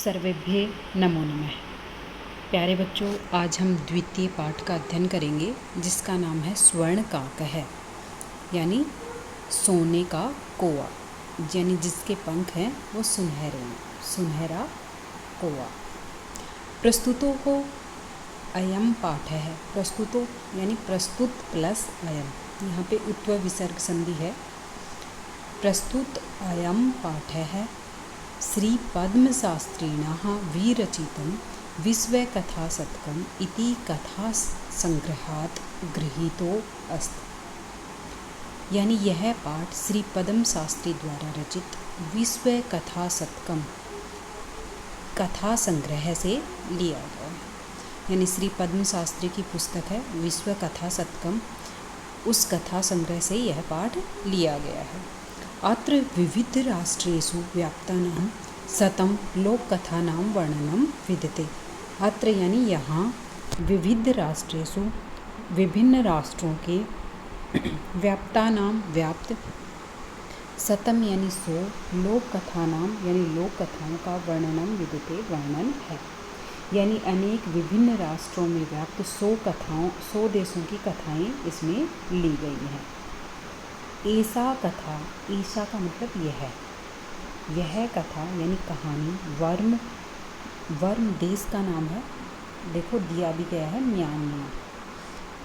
सर्वेभ्ये नमो नमः। प्यारे बच्चों, आज हम द्वितीय पाठ का अध्ययन करेंगे जिसका नाम है स्वर्णकाक है, यानी सोने का कौआ, यानी जिसके पंख हैं वो सुनहरे हैं, सुनहरा कौआ। प्रस्तुतों को अयम पाठ है, प्रस्तुतों यानी प्रस्तुत प्लस अयम, यहाँ पे उत्व विसर्ग संधि है। प्रस्तुत अयम पाठ है श्री पद्मशास्त्रिणः विरचितं विश्वकथाशतकम् इति कथासंग्रहात् गृहीतो अस्ति। यानी यह पाठ श्री पद्म शास्त्री द्वारा रचित विश्वकथाशतकम् कथा संग्रह से लिया गया है। यानी श्री पद्म शास्त्री की पुस्तक है विश्व कथा शतकम, उस कथा संग्रह से यह पाठ लिया गया है। अत्र विविध राष्ट्रेषु व्याप्तानां शतं लोककथानां वर्णनं विद्यते। अत्र यानी यहाँ विविध राष्ट्रेषु विभिन्न राष्ट्रों के व्याप्तानां व्याप्त शतम यानी 100 लोककथानां यानी लोक कथाओं का वर्णनम विद्यते वर्णन है। यानी अनेक विभिन्न राष्ट्रों में व्याप्त 100 देशों की कथाएं इसमें ली गई हैं। ऐसा कथा, ईसा का मतलब यह कथा यानी कहानी वर्म देश का नाम है। देखो दिया भी गया है म्यांमार।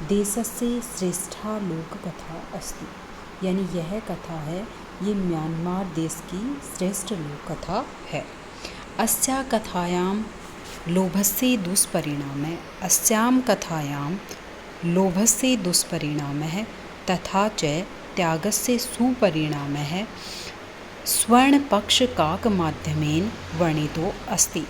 देशस्य श्रेष्ठा लोक कथा अस्ति, यानी यह कथा है, ये म्यांमार देश की श्रेष्ठ लोक कथा है। अस्या कथायां लोभस्य दुष्परिणामः, अस्यां कथायां लोभस्य दुष्परिणामः तथा च त्यागस्य सुपरिणामः स्वर्णपक्षकाकमाध्यमेन वर्णितो अस्ति।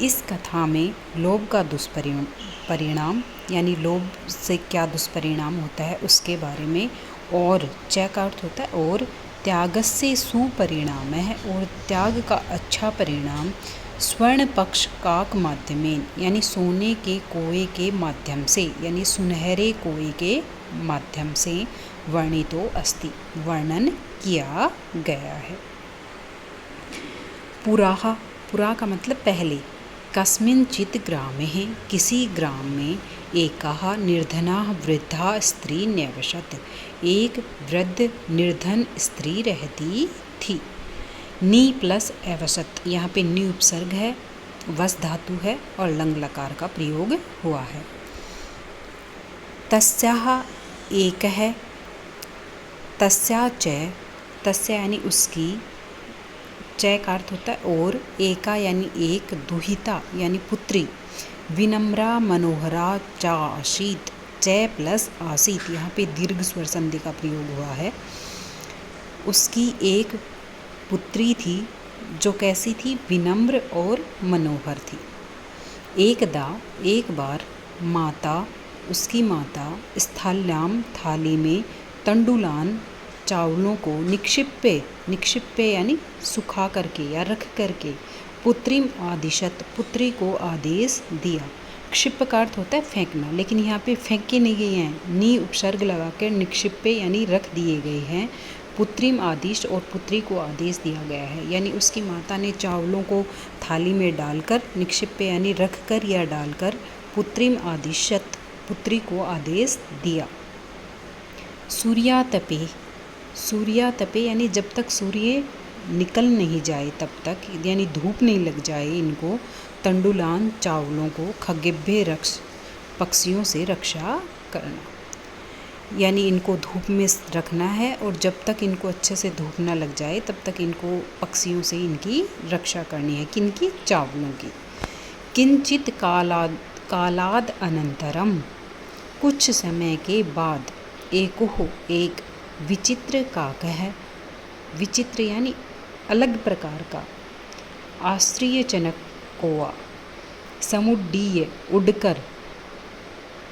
इस कथा में लोभ का दुष्परिणाम यानी लोभ से क्या दुष्परिणाम होता है उसके बारे में, और च का अर्थ होता है और त्यागस्य सुपरिणाम है, और त्याग का अच्छा परिणाम स्वर्ण पक्ष काक माध्यमेन यानी सोने के कोए के माध्यम से यानी सुनहरे कोए के माध्यम से वर्णितो अस्ति वर्णन किया गया है। पुरा का मतलब पहले। कस्मिंचित् ग्रामे किसी ग्राम में एका निर्धना वृद्धा स्त्री न्यवसत, एक वृद्ध निर्धन स्त्री रहती थी। नी प्लस अवसत, यहाँ पे नी उपसर्ग है, वस धातु है और लंग लकार का प्रयोग हुआ है। तस्याः एक है, तस्या च, तस्या यानी उसकी, च का अर्थ होता है और, एका यानी एक, दुहिता यानी पुत्री, विनम्रा मनोहरा च आसीत, च प्लस आसीत, यहाँ पे दीर्घ स्वर संधि का प्रयोग हुआ है। उसकी एक पुत्री थी जो कैसी थी, विनम्र और मनोहर थी। एक बार माता, उसकी माता स्थाल्याम थाली में तंडुलान चावलों को निक्षिप्य यानी सुखा करके या रख करके, पुत्रीम आदिशत पुत्री को आदेश दिया। क्षिप का अर्थ होता है फेंकना, लेकिन यहाँ पे फेंक के नहीं गए हैं, नी उपसर्ग लगाकर निक्षिप्य यानी रख दिए गए हैं। पुत्रीम आदिश और पुत्री को आदेश दिया गया है, यानी उसकी माता ने चावलों को थाली में डालकर, निक्षिप्य यानी रख कर या डालकर, पुत्रीम आदिशत पुत्री को आदेश दिया। सूर्या तपे यानी जब तक सूर्य निकल नहीं जाए तब तक, यानी धूप नहीं लग जाए इनको, तंडुलान चावलों को, खगेभ्य रक्ष पक्षियों से रक्षा करना, यानी इनको धूप में रखना है, और जब तक इनको अच्छे से धूप ना लग जाए तब तक इनको पक्षियों से इनकी रक्षा करनी है। किनकी? चावलों की। किंचित कालाद अनंतरम, कुछ समय के बाद, एक विचित्र काक है, विचित्र यानी अलग प्रकार का, आश्चर्यजनक कौआ, समुड्डीय उड़कर,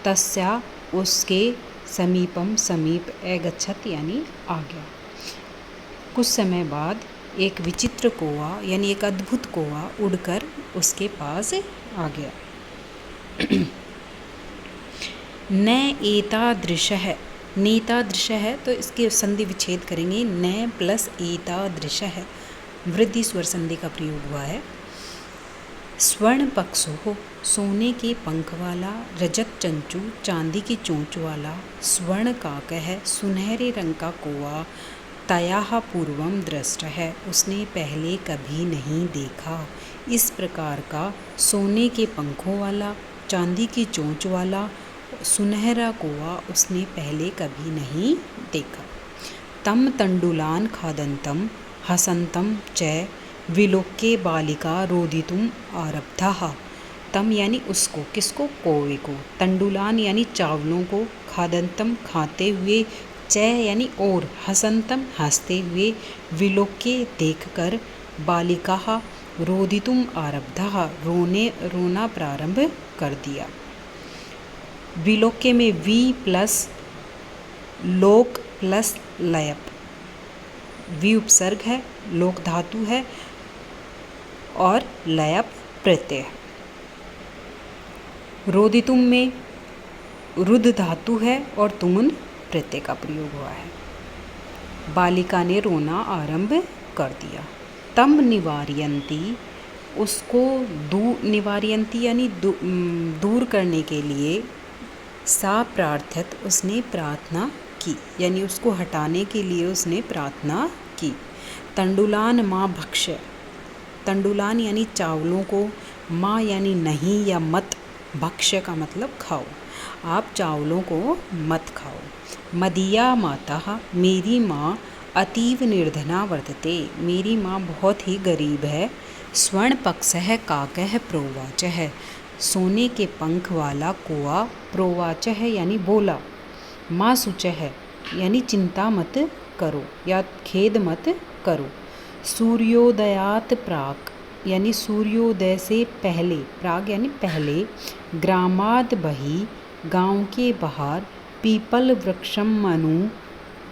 तस्या उसके समीप अगच्छत यानी आ गया। कुछ समय बाद एक विचित्र कौआ यानी एक अद्भुत कौआ उड़कर उसके पास आ गया। न एतादृशः, नेतादृशः है तो इसके संधि विच्छेद करेंगे, न प्लस एतादृशः, वृद्धि स्वर संधि का प्रयोग हुआ है। स्वर्ण पक्षो सोने के पंख वाला, रजत चंचू चांदी की चोंच वाला, स्वर्ण काकः सुनहरे रंग का कौवा, तया पूर्वम दृष्ट है उसने पहले कभी नहीं देखा। इस प्रकार का सोने के पंखों वाला, चांदी की चोंच वाला, सुनहरा कौवा उसने पहले कभी नहीं देखा। तम तंडुलान खादंतम हसंतम च विलोक्य बालिका रोदितुम आरब्धा। तम यानी उसको, किसको? कौवे को। तंडुलान यानी चावलों को, खादंतम खाते हुए, च यानी और, हसंतम हंसते हुए, विलोक्य देखकर, बालिका रोदितुम आरब्धा रोना प्रारंभ कर दिया। विलोक्य में वी प्लस लोक प्लस लयप, वी उपसर्ग है, लोक धातु है और लयप प्रत्यय। रोदितुम में रुद धातु है और तुमुन प्रत्यय का प्रयोग हुआ है। बालिका ने रोना आरंभ कर दिया। तम निवारयंती, उसको निवारयंती यानी दूर करने के लिए, सा प्रार्थत उसने प्रार्थना की, यानी उसको हटाने के लिए उसने प्रार्थना की। तंडुलान माँ भक्ष्य, तंडुलान यानी चावलों को, माँ यानी नहीं या मत, भक्ष्य का मतलब खाओ, आप चावलों को मत खाओ। मदीया माता, मेरी माँ, अतीव निर्धना वर्तते, मेरी माँ बहुत ही गरीब है। स्वर्ण पक्षः काकः प्रोवाचः, सोने के पंख वाला कौवा, प्रोवाचः यानी बोला, माँ शुचः यानी चिंता मत करो या खेद मत करो। सूर्योदयात प्राक यानी सूर्योदय से पहले, प्राग यानी पहले, ग्रामाद बही गांव के बाहर, पीपल वृक्षम मनु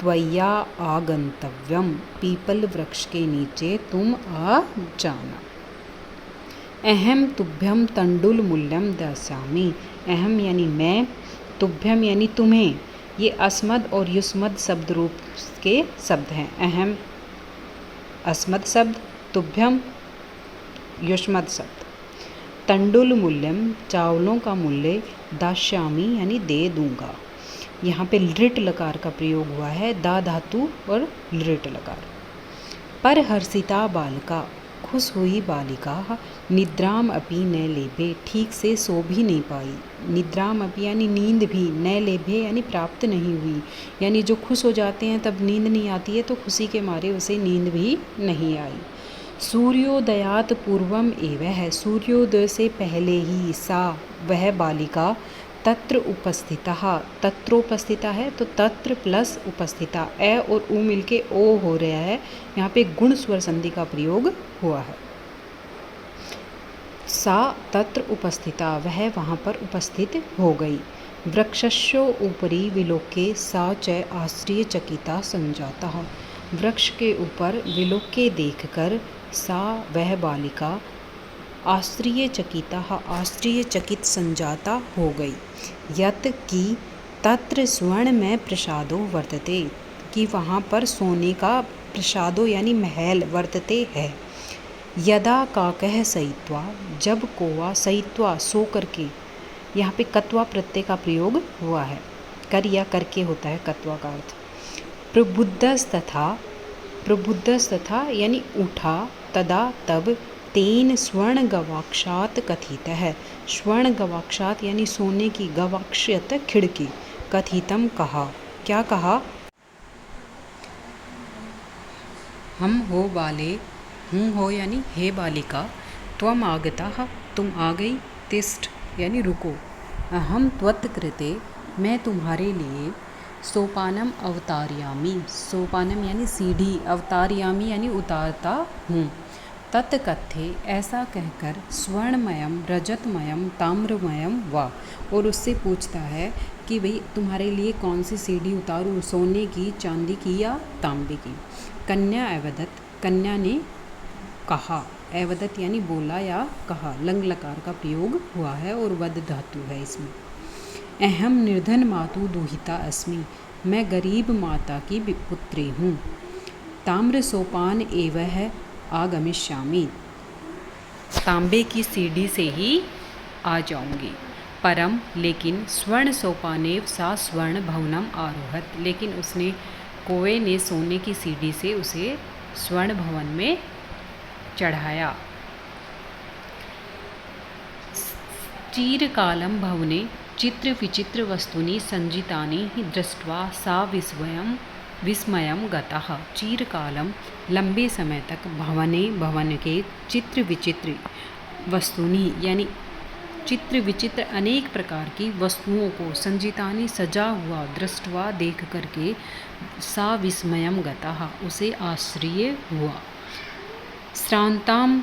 त्वया आगंतव्यम, पीपल वृक्ष के नीचे तुम आ जाना। अहम तुभ्यम तंडुल मूल्यम दास्यामि, अहम यानी मैं, तुभ्यम यानी तुम्हें, ये अस्मद और युष्मद शब्द रूप के शब्द हैं। अहम अस्मद शब्द, तुभ्यम युष्मद शब्द। तंडुल मूल्यम चावलों का मूल्य, दास्यामि यानी दे दूंगा। यहाँ पे लृट लकार का प्रयोग हुआ है, दा धातु और लृट लकार। पर हर्षिता बालिका, खुश हुई बालिका, निद्राम अपि न लेभे, ठीक से सो भी नहीं पाई। निद्राम अपि यानी नींद भी, न लेभे यानी प्राप्त नहीं हुई, यानी जो खुश हो जाते हैं तब नींद नहीं आती है, तो खुशी के मारे उसे नींद भी नहीं आई। सूर्योदयात पूर्वम एव है, सूर्योदय से पहले ही, सा वह बालिका, तत्र उपस्थिता, तत्रोपस्थिता है तो तत्र प्लस उपस्थिता, ए और उ मिलके ओ हो रहा है, यहाँ पे गुण स्वर संधि का प्रयोग हुआ है। सा तत्र उपस्थिता, वह वहाँ पर उपस्थित हो गई। वृक्षस्यो ऊपरी विलोके सा च आश्चर्यचकिता संजाता, वृक्ष के ऊपर विलोके देखकर, सा वह बालिका, आश्चर्यचकिता आश्चर्यचकित संजाता हो गई। यत कि तत्र स्वर्ण में प्रसादो वर्तते, कि वहाँ पर सोने का प्रसादो यानी महल वर्तते है। यदा काकः सयित्वा, जब कौवा, सयित्वा सो करके, यहाँ पे कत्वा प्रत्यय का प्रयोग हुआ है, कर या करके होता है कत्वा का अर्थ। प्रबुद्धस्तथा यानी उठा, तदा तब, तेन स्वर्ण गवाक्षात कथित है, स्वर्ण गवाक्षात यानी सोने की, गवाक्षत खिड़की, कथितम कहा, क्या कहा? हम हो वाले, हूँ हो यानी हे बालिका, त्वम आगता तुम आ गई, तिष्ठ यानी रुको, अहम त्वत्कृते मैं तुम्हारे लिए, सोपानम अवतारयामी, सोपानम यानी सीढ़ी, अवतारयामी यानी उतारता हूँ। तत्कथे ऐसा कहकर, स्वर्णमयम रजतमयम ताम्रमयम वा, और उससे पूछता है कि भाई तुम्हारे लिए कौन सी सीढ़ी उतारूँ, सोने की, चांदी की या तांबे की। कन्या अवदत, कन्या ने कहा, अवदत यानी बोला या कहा, लंग लकार का प्रयोग हुआ है और वद धातु है इसमें। अहम निर्धन मातु दुहिता अस्मि, मैं गरीब माता की पुत्री हूँ। ताम्र सोपान एव है आगमिष्यामि, तांबे की सीढ़ी से ही आ जाऊंगी। परम लेकिन स्वर्ण सोपानेव सा स्वर्ण भवनम आरोहत, लेकिन उसने कौवे ने सोने की सीढ़ी से उसे स्वर्ण भवन में चढ़ाया। चीरकालं भवने चित्र विचित्र वस्तूनि संजितानि दृष्ट्वा सा विस्मयं गतः। चीरकालम लंबे समय तक भवन के चित्र विचित्र वस्तुनि यानी चित्र विचित्र अनेक प्रकार की वस्तुओं को संजितानी सजा हुआ दृष्टवा देख करके सा विस्मयम गतः उसे आश्चर्य हुआ। श्रांताम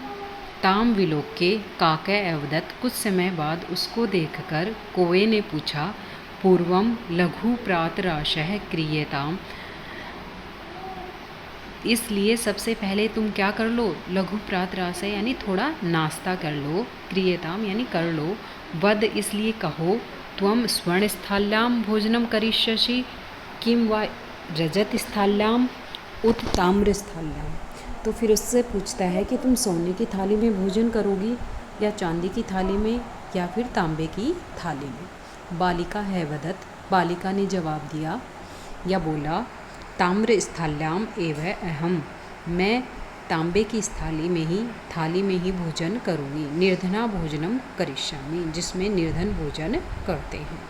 ताम विलोक्य काके अवदत, कुछ समय बाद उसको देखकर कौवे ने पूछा, पूर्वम लघु प्रातराशः क्रियताम, इसलिए सबसे पहले तुम क्या कर लो, लघु प्रातराशय यानी थोड़ा नाश्ता कर लो, क्रियताम यानी कर लो, वद इसलिए कहो, त्वम स्वर्ण स्थाल्याम भोजनम करिष्यसि किम वा रजत स्थाल्याम उत ताम्र स्थाल्याम। तो फिर उससे पूछता है कि तुम सोने की थाली में भोजन करोगी या चांदी की थाली में या फिर तांबे की थाली में। बालिका है वदत, बालिका ने जवाब दिया या बोला, ताम्र स्थाल्याम एव अहम, मैं तांबे की थाली में ही भोजन करूँगी। निर्धना भोजनम करिष्यामि, जिसमें निर्धन भोजन करते हैं।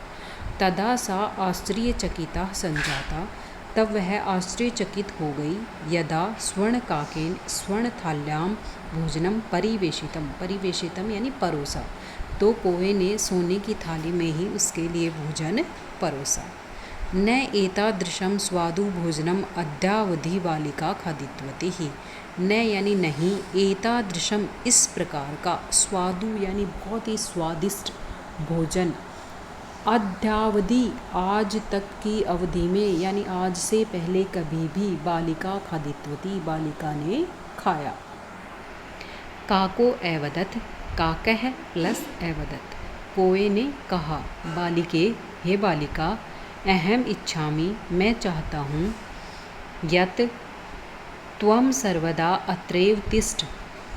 तदा सा आश्चर्यचकिता संजाता, तब वह आश्चर्यचकित हो गई। यदा स्वर्ण काकेन स्वर्ण थाल्याम भोजनम परिवेशितम यानी परोसा, तो कौवे ने सोने की थाली में ही उसके लिए भोजन परोसा। न एतादृशम स्वादु भोजनम अद्यावधि बालिका खादितवती ही, न यानी नहीं, एतादृशम इस प्रकार का, स्वादु यानी बहुत ही स्वादिष्ट भोजन, अद्यावधि आज तक की अवधि में यानी आज से पहले कभी भी, बालिका खादितवती बालिका ने खाया। काको एवदत, काकह प्लस एवदत, कौवे ने कहा, बालिके हे बालिका, अहम इच्छामि मैं चाहता हूँ, यत त्वम सर्वदा अत्रैव तिष्ठ,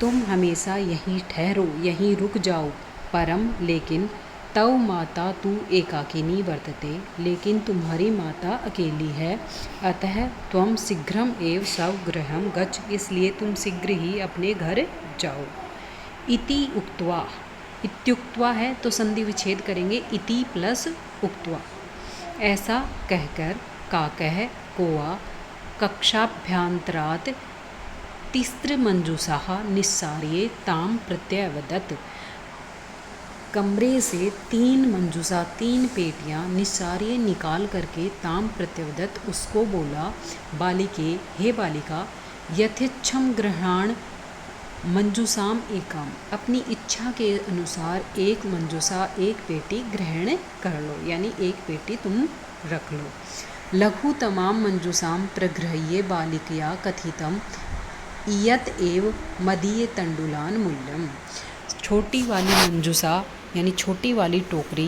तुम हमेशा यहीं ठहरो, यहीं रुक जाओ। परम लेकिन तव माता तू एकाकिनी वर्तते, लेकिन तुम्हारी माता अकेली है। अतः त्वम शीघ्रम एव स्वगृहं गच्छ, इसलिए तुम शीघ्र ही अपने घर जाओ। इति उक्त्वा, इत्युक्त्वा है तो संधि विच्छेद करेंगे, इति प्लस उक्त्वा, ऐसा कहकर काकः कौवा कक्षाभ्यंतरात् तिस्रमंजूषाः निस्सार्य ताम प्रत्यवदत्, कमरे से 3 मंजूषा 3 पेटियाँ निस्सार्य निकाल करके ताम प्रत्यवदत् उसको बोला, बालिके हे बालिका, यथेच्छम ग्रहण मंजूषाम एकम, अपनी इच्छा के अनुसार एक मंजूषा एक पेटी ग्रहण कर लो, यानी एक पेटी तुम रख लो। लघु तमाम मंजूषाम प्रगृह्य बालिकया कथितम इयत एव मदीय तंडुलान मूल्यम, छोटी वाली मंजूषा यानी छोटी वाली टोकरी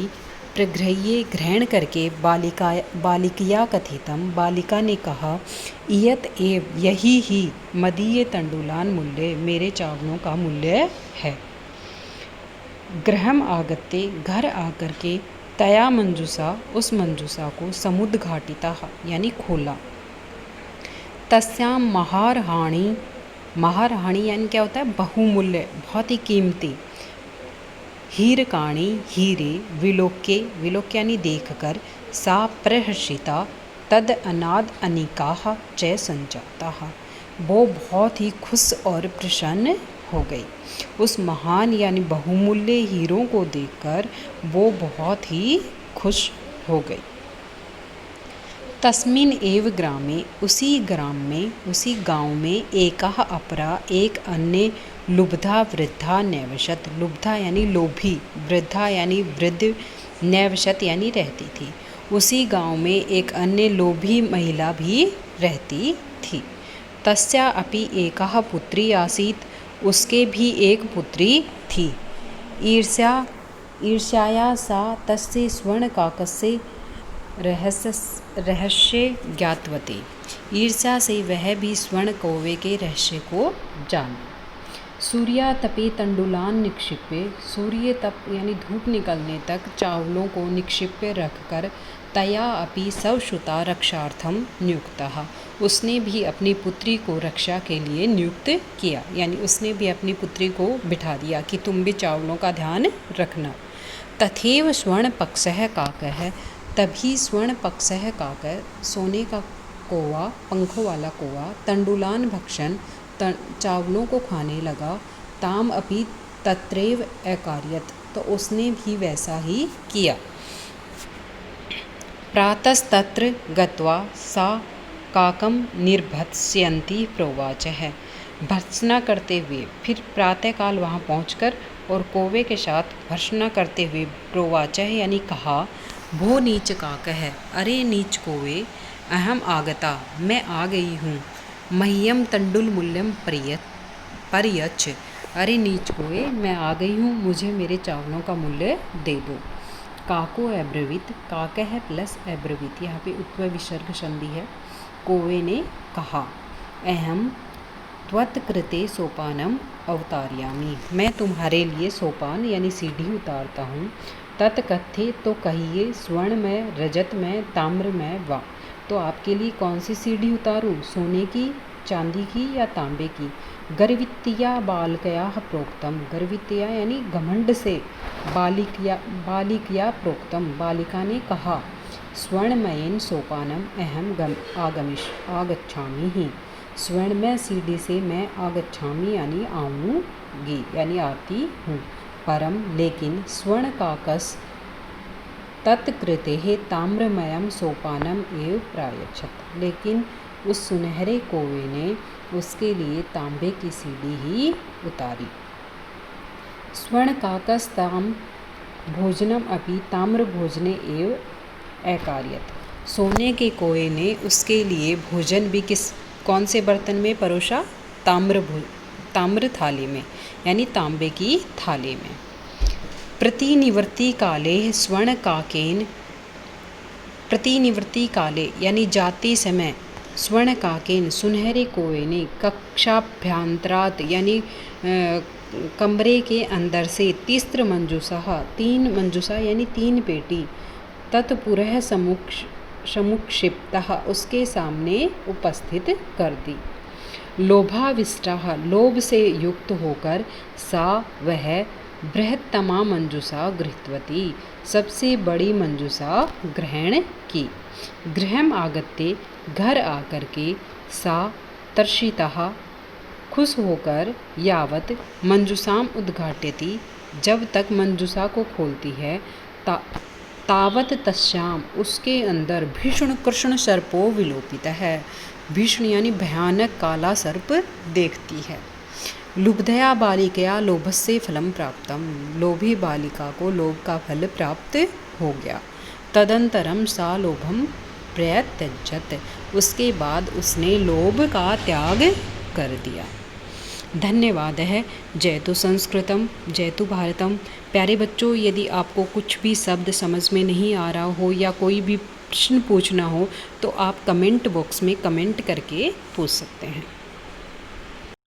प्रगृह्य ग्रहण करके बालिकया कथितम, बालिका ने कहा, इयत एव यही ही मदीय तंडुलान मूल्य, मेरे चावलों का मूल्य है। गृहम आगत्य घर आकर के, तया मंजूषा उस मंजूषा को समुद्घाटिता यानी खोला। तस्याम महारहाणी, महारहाणी यानी क्या होता है, बहुमूल्य बहुत ही कीमती, हीरकाणी हीरे, विलोक्य विलोक्य यानी देखकर, सा प्रहर्षिता तद अनाद अनिकाः च संजाताः, वो बहुत ही खुश और प्रसन्न हो गई। उस महान यानी बहुमूल्य हीरों को देखकर वो बहुत ही खुश हो गई। तस्मिन एव ग्रामे, उसी ग्राम में उसी गांव में, एकः अपरा एक अन्य, लुब्धा वृद्धा नैवशत, लुब्धा यानी लोभी, वृद्धा यानी वृद्ध, नैवशत यानी रहती थी। उसी गांव में एक अन्य लोभी महिला भी रहती थी। तस्या अपि एकः पुत्री आसीत्, उसके भी एक पुत्री थी। ईर्ष्याया सा तस्य स्वर्णकाकस्य रहस्य ज्ञातवती, ईर्ष्या से वह भी स्वर्ण कौवे के रहस्य को जाना। सूर्यातपे तंडुलान निक्षिप्य, सूर्य तप यानी धूप निकलने तक चावलों को निक्षिप्य रखकर तया अपि स्वसुता रक्षार्थम नियुक्तः, उसने भी अपनी पुत्री को रक्षा के लिए नियुक्त किया, यानी उसने भी अपनी पुत्री को बिठा दिया कि तुम भी चावलों का ध्यान रखना। तथैव स्वर्णपक्षः काकः, तभी स्वर्णपक्षः काक, सोने का कौवा, पंखों वाला कौवा, तंडुलान भक्षण, चावलों को खाने लगा। ताम अपि तत्रैव अकार्यत, तो उसने भी वैसा ही किया। प्रातस्तत्र गत्वा सा काकम निर्भत्स्यन्ती प्रोवाचः, भर्त्सना करते हुए फिर प्रातःकाल वहाँ पहुँचकर और कौवे के साथ भर्त्सना करते हुए प्रोवाचः यानी कहा, भो नीच काकः, अरे नीच कौवे, अहम आगता, मैं आ गई हूँ, मह्यम तंडुल मूल्यम परियच्छ, अरे नीच कौवे, मैं आ गई हूँ, मुझे मेरे चावलों का मूल्य दे दो। काको अब्रवीत, काकः प्लस अब्रवीत, यहाँ पे उत्व विसर्ग संधि है। कौवे ने कहा, अहम त्वत्कृते सोपानम अवतारयामि, मैं तुम्हारे लिए सोपान यानी सीढ़ी उतारता हूँ। तत्कथे, तो कहिए, स्वर्ण में, रजत में, ताम्र में वा, तो आपके लिए कौन सी सीढ़ी उतारूँ, सोने की, चांदी की या तांबे की। गर्वित्या बालिकया प्रोक्तम, गर्वित्या यानी घमंड से, बालिकया प्रोक्तम, बालिका ने कहा, स्वर्णमयेन सोपानम अहम आगच्छामि ही, स्वर्णमय सीढ़ी से मैं आगच्छामि यानी आऊँगी यानी आती हूँ। परम, लेकिन स्वर्णकाकस तत्कृते ताम्रमयम सोपानम एव प्रायच्छत, लेकिन उस सुनहरे कौवे ने उसके लिए तांबे की सीढ़ी ही उतारी। स्वर्णकाकस ताम भोजनम अपि ताम्र भोजने एव अकार्यत, सोने के कौवे ने उसके लिए भोजन भी कौन से बर्तन में परोसा, ताम्र थाली में यानी तांबे की थाली में। प्रतिनिवृत्ति काले स्वर्णकाकेन, प्रतिनिवृत्ति काले यानी जाते समय, स्वर्णकाकेन सुनहरे कौवे ने, कक्षाभ्यंतरात यानी कमरे के अंदर से, तिस्त्र मंजुषा, 3 मंजुषा यानी 3 पेटी, तत्पुरः समुक्षिप्तः, उसके सामने उपस्थित कर दी। लोभाविष्टः, लोभ से युक्त होकर, सा वह, बृहत्तमा मंजुषा गृहीतवती, सबसे बड़ी मंजुषा ग्रहण की। गृहम आगत्य, घर आकर के, सा तर्षितः, खुश होकर, यावत मंजुषाम उद्घाटयति, जब तक मंजुषा को खोलती है, तावत तस्याम, उसके अंदर भीषण कृष्ण सर्पो विलोपित है, भीषण यानी भयानक काला सर्प देखती है। लुब्धया बालिकया लोभस्य फलम प्राप्तम, लोभी बालिका को लोभ का फल प्राप्त हो गया। तदंतरम सा लोभम प्रत्यज्यत, उसके बाद उसने लोभ का त्याग कर दिया। धन्यवाद है। जयतु संस्कृतम जयतु भारतम। प्यारे बच्चों, यदि आपको कुछ भी शब्द समझ में नहीं आ रहा हो या कोई भी प्रश्न पूछना हो तो आप कमेंट बॉक्स में कमेंट करके पूछ सकते हैं।